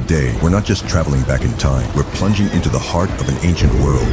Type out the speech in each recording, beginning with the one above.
Today, we're not just traveling back in time, we're plunging into the heart of an ancient world.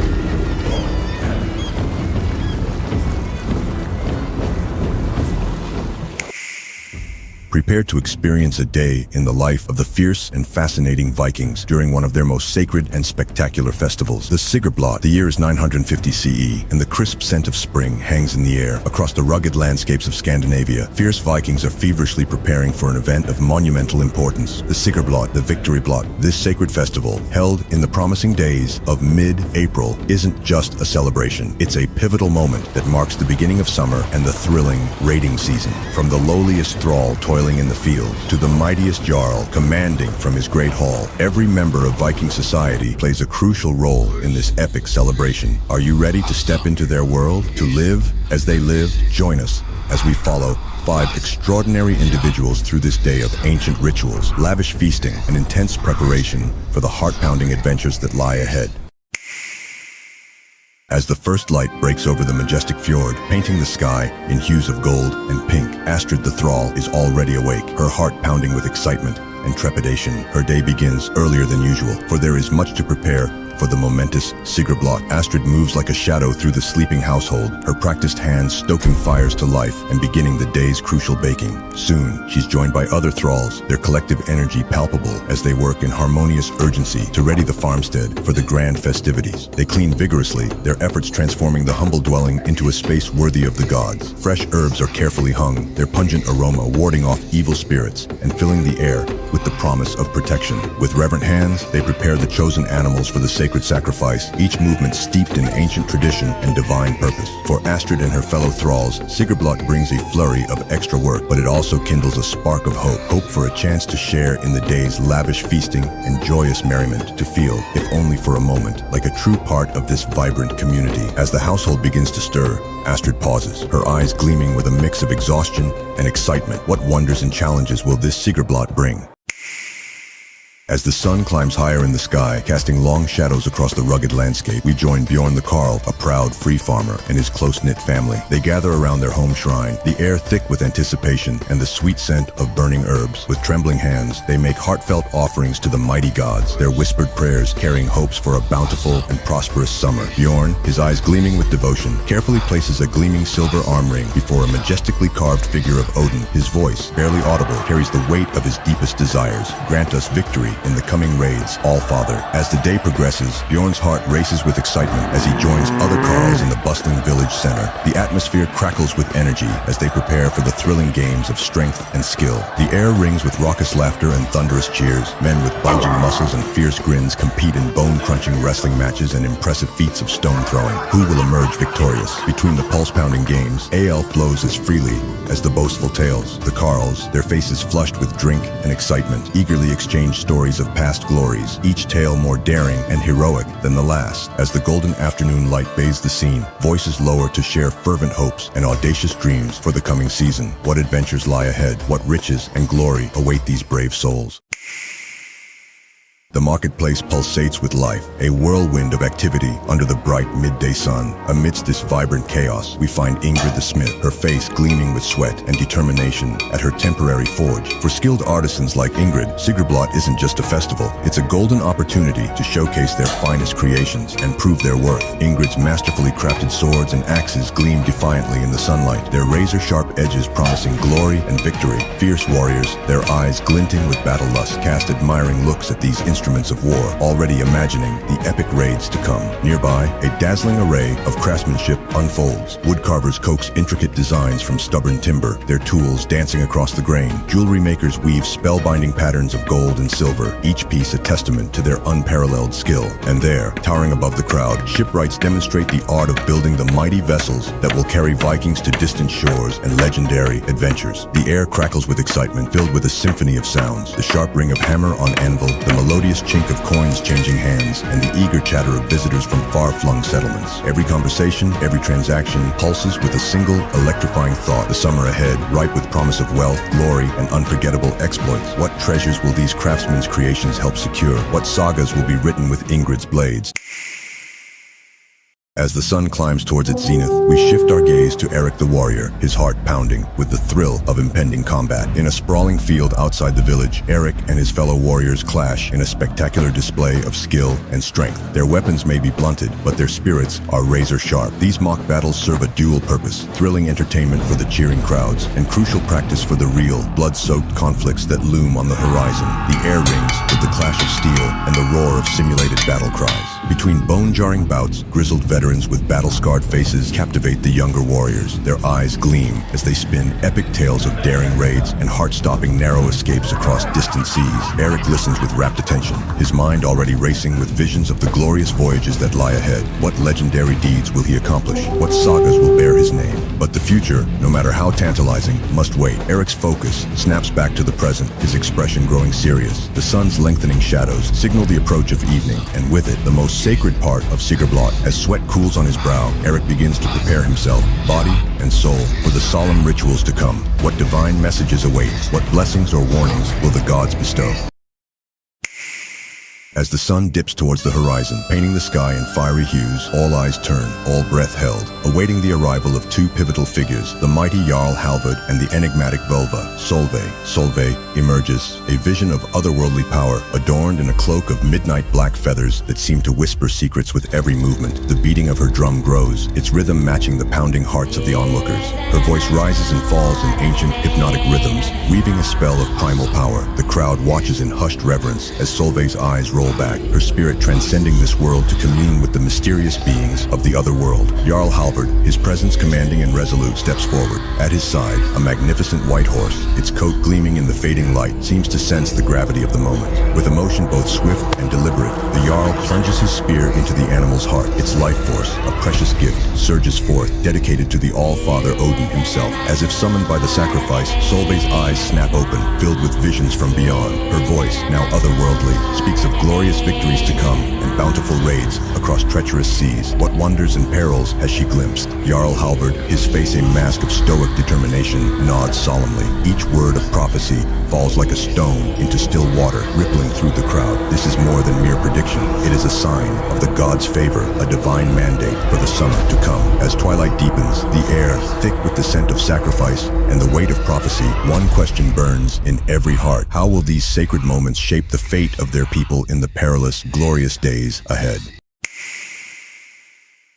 Prepare to experience a day in the life of the fierce and fascinating Vikings during one of their most sacred and spectacular festivals, the Sigrblot. The year is 950 CE, and the crisp scent of spring hangs in the air. Across the rugged landscapes of Scandinavia, fierce Vikings are feverishly preparing for an event of monumental importance, the Sigrblot, the Victory Blot. This sacred festival, held in the promising days of mid-April, isn't just a celebration. It's a pivotal moment that marks the beginning of summer and the thrilling raiding season. From the lowliest thrall toiling in the field to the mightiest jarl commanding from his great hall, every member of Viking society plays a crucial role in this epic celebration. Are you ready to step into their world, to live as they lived? Join us as we follow 5 extraordinary individuals through this day of ancient rituals, lavish feasting, and intense preparation for the heart-pounding adventures that lie ahead. As the first light breaks over the majestic fjord, painting the sky in hues of gold and pink, Astrid the Thrall is already awake, her heart pounding with excitement and trepidation. Her day begins earlier than usual, for there is much to prepare for the momentous Sigrblot. Astrid moves like a shadow through the sleeping household, her practiced hands stoking fires to life and beginning the day's crucial baking. Soon, she's joined by other thralls, their collective energy palpable as they work in harmonious urgency to ready the farmstead for the grand festivities. They clean vigorously, their efforts transforming the humble dwelling into a space worthy of the gods. Fresh herbs are carefully hung, their pungent aroma warding off evil spirits and filling the air with the promise of protection. With reverent hands, they prepare the chosen animals for the sacred sacrifice, each movement steeped in ancient tradition and divine purpose. For Astrid and her fellow thralls, Sigrblot brings a flurry of extra work, but it also kindles a spark of hope for a chance to share in the day's lavish feasting and joyous merriment, to feel, if only for a moment, like a true part of this vibrant community. As the household begins to stir, Astrid pauses, her eyes gleaming with a mix of exhaustion and excitement. What wonders and challenges will this Sigrblot bring? As the sun climbs higher in the sky, casting long shadows across the rugged landscape, we join Bjorn the Carl, a proud free farmer, and his close-knit family. They gather around their home shrine, the air thick with anticipation and the sweet scent of burning herbs. With trembling hands, they make heartfelt offerings to the mighty gods, their whispered prayers carrying hopes for a bountiful and prosperous summer. Bjorn, his eyes gleaming with devotion, carefully places a gleaming silver arm ring before a majestically carved figure of Odin. His voice, barely audible, carries the weight of his deepest desires. Grant us victory in the coming raids, All-Father. As the day progresses, Bjorn's heart races with excitement as he joins other Carls in the bustling village center. The atmosphere crackles with energy as they prepare for the thrilling games of strength and skill. The air rings with raucous laughter and thunderous cheers. Men with bulging muscles and fierce grins compete in bone-crunching wrestling matches and impressive feats of stone throwing. Who will emerge victorious? Between the pulse-pounding games, AL flows as freely as the boastful tales. The Carls, their faces flushed with drink and excitement, eagerly exchange stories of past glories, each tale more daring and heroic than the last. As the golden afternoon light bathes the scene, voices lower to share fervent hopes and audacious dreams for the coming season. What adventures lie ahead? What riches and glory await these brave souls? The marketplace pulsates with life, a whirlwind of activity under the bright midday sun. Amidst this vibrant chaos, we find Ingrid the smith, her face gleaming with sweat and determination at her temporary forge. For skilled artisans like Ingrid, Sigrblot isn't just a festival, it's a golden opportunity to showcase their finest creations and prove their worth. Ingrid's masterfully crafted swords and axes gleam defiantly in the sunlight, their razor-sharp edges promising glory and victory. Fierce warriors, their eyes glinting with battle lust, cast admiring looks at these instruments of war, already imagining the epic raids to come. Nearby, a dazzling array of craftsmanship unfolds. Woodcarvers coax intricate designs from stubborn timber, their tools dancing across the grain. Jewelry makers weave spellbinding patterns of gold and silver, each piece a testament to their unparalleled skill. And there, towering above the crowd, shipwrights demonstrate the art of building the mighty vessels that will carry Vikings to distant shores and legendary adventures. The air crackles with excitement, filled with a symphony of sounds. The sharp ring of hammer on anvil, the melodious chink of coins changing hands, and the eager chatter of visitors from far-flung settlements. Every conversation, every transaction pulses with a single electrifying thought: the summer ahead, ripe with promise of wealth, glory, and unforgettable exploits. What treasures will these craftsmen's creations help secure? What sagas will be written with Ingrid's blades? As the sun climbs towards its zenith, we shift our gaze to Eric the warrior, his heart pounding with the thrill of impending combat. In a sprawling field outside the village, Eric and his fellow warriors clash in a spectacular display of skill and strength. Their weapons may be blunted, but their spirits are razor sharp. These mock battles serve a dual purpose: thrilling entertainment for the cheering crowds and crucial practice for the real, blood-soaked conflicts that loom on the horizon. The air rings with the clash of steel and the roar of simulated battle cries. Between bone-jarring bouts, grizzled veterans with battle-scarred faces captivate the younger warriors. Their eyes gleam as they spin epic tales of daring raids and heart-stopping narrow escapes across distant seas. Eric listens with rapt attention, his mind already racing with visions of the glorious voyages that lie ahead. What legendary deeds will he accomplish? What sagas will bear his name? But the future, no matter how tantalizing, must wait. Eric's focus snaps back to the present, his expression growing serious. The sun's lengthening shadows signal the approach of evening, and with it, the most sacred part of Sigrblot. As sweat cools on his brow, Eric begins to prepare himself, body and soul, for the solemn rituals to come. What divine messages await? What blessings or warnings will the gods bestow? As the sun dips towards the horizon, painting the sky in fiery hues, all eyes turn, all breath held, awaiting the arrival of two pivotal figures, the mighty Jarl Halvard and the enigmatic Völva, Solveig. Solveig emerges, a vision of otherworldly power, adorned in a cloak of midnight black feathers that seem to whisper secrets with every movement. The beating of her drum grows, its rhythm matching the pounding hearts of the onlookers. Her voice rises and falls in ancient, hypnotic rhythms, weaving a spell of primal power. The crowd watches in hushed reverence as Solveig's eyes roll back, her spirit transcending this world to commune with the mysterious beings of the other world. Jarl Halvard, his presence commanding and resolute, steps forward. At his side, a magnificent white horse, its coat gleaming in the fading light, seems to sense the gravity of the moment. With emotion both swift and deliberate, the Jarl plunges his spear into the animal's heart. Its life force, a precious gift, surges forth, dedicated to the All-Father Odin himself. As if summoned by the sacrifice, Solveig's eyes snap open, filled with visions from beyond. Her voice, now otherworldly, speaks of glorious victories to come and bountiful raids across treacherous seas. What wonders and perils has she glimpsed? Jarl Halvard, his face a mask of stoic determination, nods solemnly. Each word of prophecy falls like a stone into still water, rippling through the crowd. This is more than mere prediction. It is a sign of the gods' favor, a divine mandate for the summer to come. As twilight deepens, the air thick with the scent of sacrifice and the weight of prophecy, one question burns in every heart. How will these sacred moments shape the fate of their people in the perilous, glorious days ahead?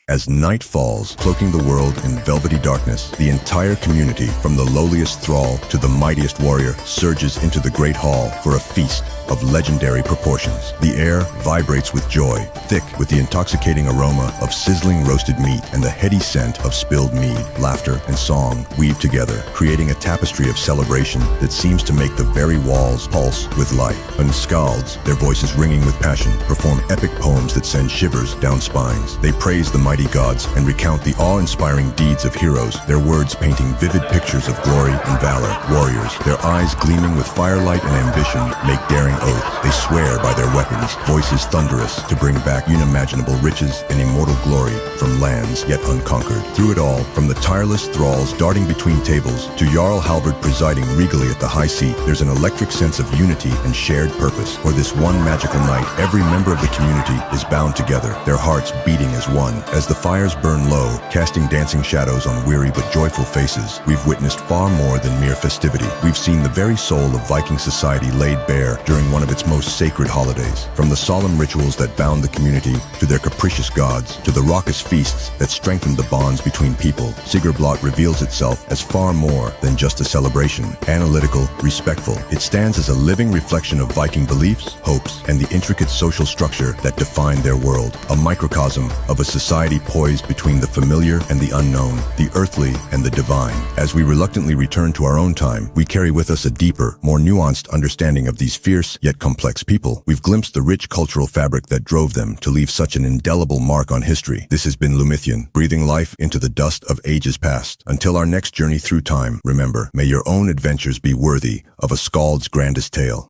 As night falls, cloaking the world in velvety darkness, the entire community, from the lowliest thrall to the mightiest warrior, surges into the great hall for a feast of legendary proportions. The air vibrates with joy, thick with the intoxicating aroma of sizzling roasted meat and the heady scent of spilled mead. Laughter and song weave together, creating a tapestry of celebration that seems to make the very walls pulse with life. And skalds, their voices ringing with passion, perform epic poems that send shivers down spines. They praise the mighty gods and recount the awe-inspiring deeds of heroes, their words painting vivid pictures of glory and valor. Warriors, their eyes gleaming with firelight and ambition, make daring oath. They swear by their weapons, voices thunderous, to bring back unimaginable riches and immortal glory from lands yet unconquered. Through it all, from the tireless thralls darting between tables to Jarl Halvard presiding regally at the high seat, there's an electric sense of unity and shared purpose. For this one magical night, every member of the community is bound together, their hearts beating as one. As the fires burn low, casting dancing shadows on weary but joyful faces, we've witnessed far more than mere festivity. We've seen the very soul of Viking society laid bare during one of its most sacred holidays. From the solemn rituals that bound the community, to their capricious gods, to the raucous feasts that strengthened the bonds between people, Sigrblot reveals itself as far more than just a celebration. Analytical, respectful, it stands as a living reflection of Viking beliefs, hopes, and the intricate social structure that defined their world. A microcosm of a society poised between the familiar and the unknown, the earthly and the divine. As we reluctantly return to our own time, we carry with us a deeper, more nuanced understanding of these fierce yet complex people. We've glimpsed the rich cultural fabric that drove them to leave such an indelible mark on history. This has been Lumithian, breathing life into the dust of ages past. Until our next journey through time, remember, may your own adventures be worthy of a skald's grandest tale.